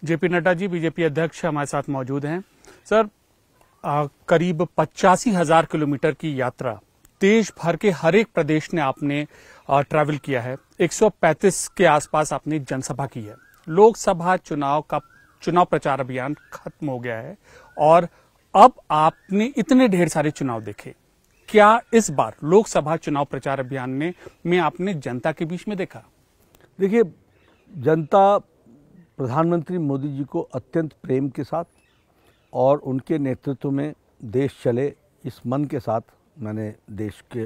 JP Nadda ji, BJP अध्यक्ष हमारे साथ मौजूद हैं। सर, करीब 85,000 किलोमीटर की यात्रा देश भर के हर एक प्रदेश ने आपने ट्रैवल किया है। 135 के आसपास आपने जनसभा की है। लोकसभा चुनाव प्रचार अभियान खत्म हो गया है और अब आपने इतने ढेर सारे चुनाव देखे। क्या इस बार लोकसभा चुनाव प्रचार अभियान में आपने जनता के बीच में देखा? देखिए, जनता प्रधानमंत्री मोदी जी को अत्यंत प्रेम के साथ और उनके नेतृत्व में देश चले, इस मन के साथ मैंने देश के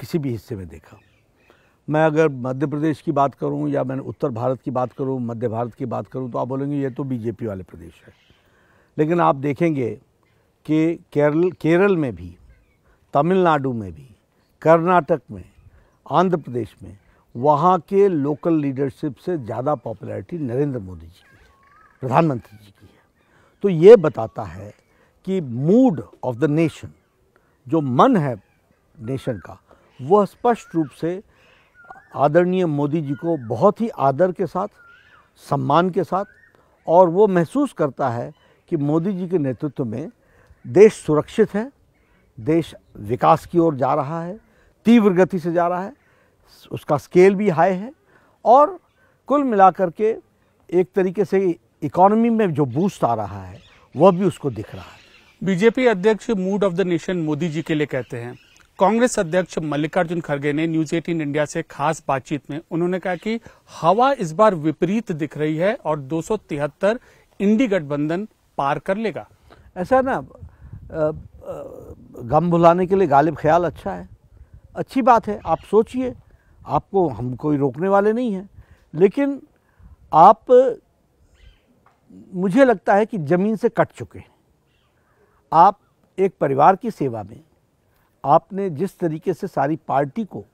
किसी भी हिस्से में देखा। मैं अगर मध्य प्रदेश की बात करूं या मैंने उत्तर भारत की बात करूं, मध्य भारत की बात करूं, तो आप बोलेंगे ये तो बीजेपी वाले प्रदेश है। लेकिन आप देखेंगे कि केरल में भी, तमिलनाडु में भी, कर्नाटक में, आंध्र प्रदेश में, वहाँ के लोकल लीडरशिप से ज़्यादा पॉपुलैरिटी नरेंद्र मोदी जी की है, प्रधानमंत्री जी की है। तो ये बताता है कि मूड ऑफ द नेशन, जो मन है नेशन का, वह स्पष्ट रूप से आदरणीय मोदी जी को बहुत ही आदर के साथ, सम्मान के साथ, और वो महसूस करता है कि मोदी जी के नेतृत्व में देश सुरक्षित है, देश विकास की ओर जा रहा है, तीव्र गति से जा रहा है, उसका स्केल भी हाई है, और कुल मिलाकर के एक तरीके से इकोनॉमी में जो बूस्ट आ रहा है वह भी उसको दिख रहा है। बीजेपी अध्यक्ष mood of the nation Modi ji के लिए कहते हैं। कांग्रेस अध्यक्ष मल्लिकार्जुन खड़गे ने न्यूज 18 इंडिया से खास बातचीत में उन्होंने कहा कि हवा इस बार विपरीत दिख रही है और 273 इंडी गठबंधन पार कर लेगा। ऐसा ना, गम भुलाने के लिए गालिब ख्याल अच्छा है, अच्छी बात है। आप सोचिए, आपको हम कोई रोकने वाले नहीं हैं, लेकिन आप, मुझे लगता है कि ज़मीन से कट चुके हैं। आप एक परिवार की सेवा में आपने जिस तरीके से सारी पार्टी को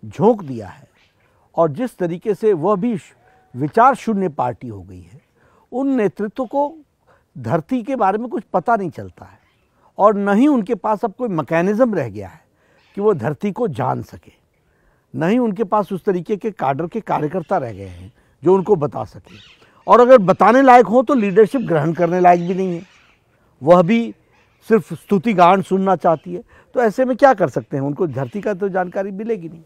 झोंक दिया है और जिस तरीके से वह भी विचार शून्य पार्टी हो गई है, उन नेतृत्व को धरती के बारे में कुछ पता नहीं चलता है और न ही उनके पास अब कोई मैकेनिज्म रह गया है कि वो धरती को जान सके। नहीं उनके पास उस तरीके के काडर के कार्यकर्ता रह गए हैं जो उनको बता सके, और अगर बताने लायक हो तो लीडरशिप ग्रहण करने लायक भी नहीं है, वह भी सिर्फ स्तुति गान सुनना चाहती है। तो ऐसे में क्या कर सकते हैं, उनको धरती का तो जानकारी मिलेगी नहीं।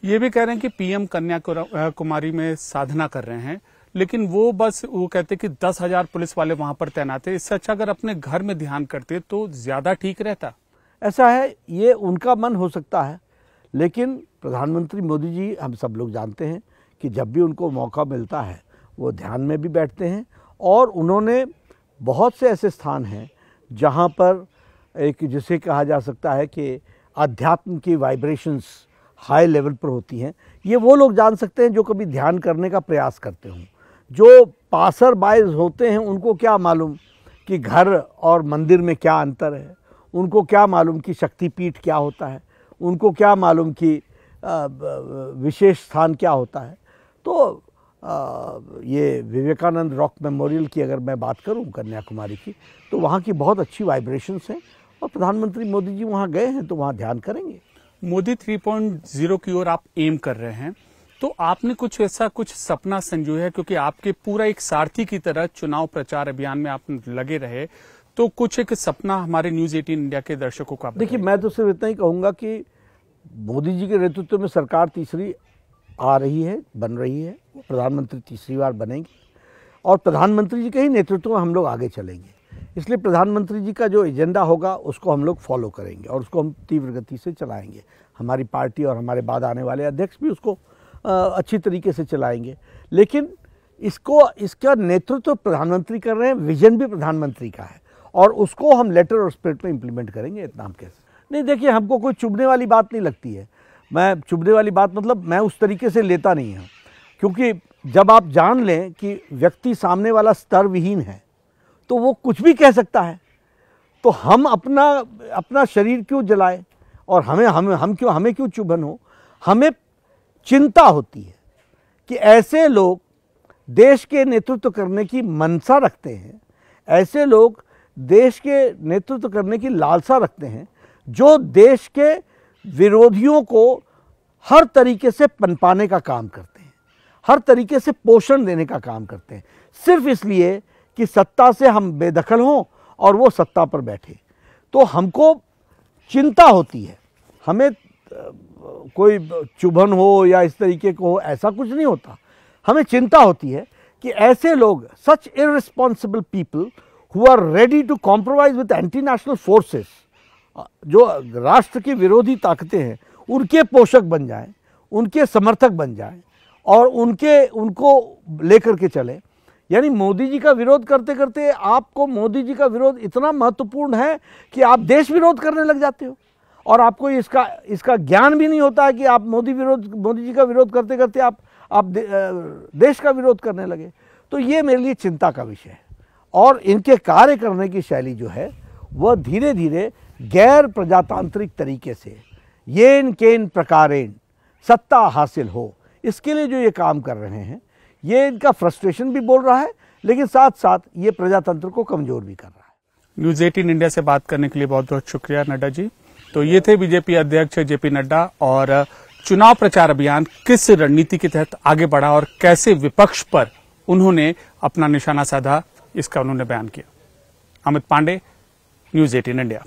ये भी कह रहे हैं कि पीएम कन्याकुमारी में साधना कर रहे हैं, लेकिन वो कहते कि 10,000 पुलिस वाले वहां पर तैनात है। इससे अच्छा अगर अपने घर में ध्यान करते तो ज्यादा ठीक रहता। ऐसा है, ये उनका मन हो सकता है, लेकिन प्रधानमंत्री मोदी जी, हम सब लोग जानते हैं कि जब भी उनको मौका मिलता है वो ध्यान में भी बैठते हैं, और उन्होंने बहुत से ऐसे स्थान हैं जहाँ पर एक, जिसे कहा जा सकता है कि अध्यात्म की वाइब्रेशंस हाई लेवल पर होती हैं। ये वो लोग जान सकते हैं जो कभी ध्यान करने का प्रयास करते हों। जो पासर बाइज होते हैं उनको क्या मालूम कि घर और मंदिर में क्या अंतर है, उनको क्या मालूम कि शक्तिपीठ क्या होता है, उनको क्या मालूम कि विशेष स्थान क्या होता है। तो ये विवेकानंद रॉक मेमोरियल की अगर मैं बात करूं कन्याकुमारी की, तो वहाँ की बहुत अच्छी वाइब्रेशंस हैं और प्रधानमंत्री मोदी जी वहाँ गए हैं तो वहाँ ध्यान करेंगे। मोदी 3.0 की ओर आप एम कर रहे हैं, तो आपने कुछ ऐसा सपना संजोया है? क्योंकि आपके पूरा एक सारथी की तरह चुनाव प्रचार अभियान में आप लगे रहे, तो कुछ एक सपना हमारे न्यूज 18 इंडिया के दर्शकों का। देखिए, मैं तो सिर्फ इतना ही कहूँगा कि मोदी जी के नेतृत्व में सरकार तीसरी आ रही है, बन रही है, प्रधानमंत्री तीसरी बार बनेंगे और प्रधानमंत्री जी के ही नेतृत्व में हम लोग आगे चलेंगे। इसलिए प्रधानमंत्री जी का जो एजेंडा होगा उसको हम लोग फॉलो करेंगे और उसको हम तीव्र गति से चलाएंगे। हमारी पार्टी और हमारे बाद आने वाले अध्यक्ष भी उसको अच्छी तरीके से चलाएंगे। लेकिन इसका नेतृत्व प्रधानमंत्री कर रहे हैं, विजन भी प्रधानमंत्री का है, और उसको हम लेटर और स्पिरिट में इम्प्लीमेंट करेंगे। इतना हम कैसे नहीं, देखिए, हमको कोई चुभने वाली बात नहीं लगती है। मैं चुभने वाली बात मतलब मैं उस तरीके से लेता नहीं हूँ, क्योंकि जब आप जान लें कि व्यक्ति सामने वाला स्तर विहीन है तो वो कुछ भी कह सकता है, तो हम अपना शरीर क्यों जलाएं और हमें क्यों चुभन हो। हमें चिंता होती है कि ऐसे लोग देश के नेतृत्व करने की मनसा रखते हैं, ऐसे लोग देश के नेतृत्व करने की लालसा रखते हैं, जो देश के विरोधियों को हर तरीके से पनपाने का काम करते हैं, हर तरीके से पोषण देने का काम करते हैं, सिर्फ इसलिए कि सत्ता से हम बेदखल हों और वो सत्ता पर बैठे। तो हमको चिंता होती है, हमें कोई चुभन हो या इस तरीके को हो, ऐसा कुछ नहीं होता। हमें चिंता होती है कि ऐसे लोग, such irresponsible people who are ready to compromise with anti national forces, जो राष्ट्र की विरोधी ताकतें हैं, उनके पोषक बन जाएं, उनके समर्थक बन जाएं और उनको लेकर के चलें। यानी मोदी जी का विरोध करते करते आपको मोदी जी का विरोध इतना महत्वपूर्ण है कि आप देश विरोध करने लग जाते हो और आपको इसका ज्ञान भी नहीं होता है कि आप मोदी जी का विरोध करते करते आप देश का विरोध करने लगे। तो ये मेरे लिए चिंता का विषय है। और इनके कार्य करने की शैली जो है वह धीरे धीरे गैर प्रजातांत्रिक तरीके से येन केन प्रकारेण सत्ता हासिल हो, इसके लिए जो ये काम कर रहे हैं, ये इनका फ्रस्ट्रेशन भी बोल रहा है, लेकिन साथ साथ ये प्रजातंत्र को कमजोर भी कर रहा है। न्यूज़ 18 इंडिया से बात करने के लिए बहुत बहुत शुक्रिया नड्डा जी। तो ये थे बीजेपी अध्यक्ष जेपी नड्डा, और चुनाव प्रचार अभियान किस रणनीति के तहत आगे बढ़ा और कैसे विपक्ष पर उन्होंने अपना निशाना साधा, इसका उन्होंने बयान किया। Amit Pandey, news 18 India.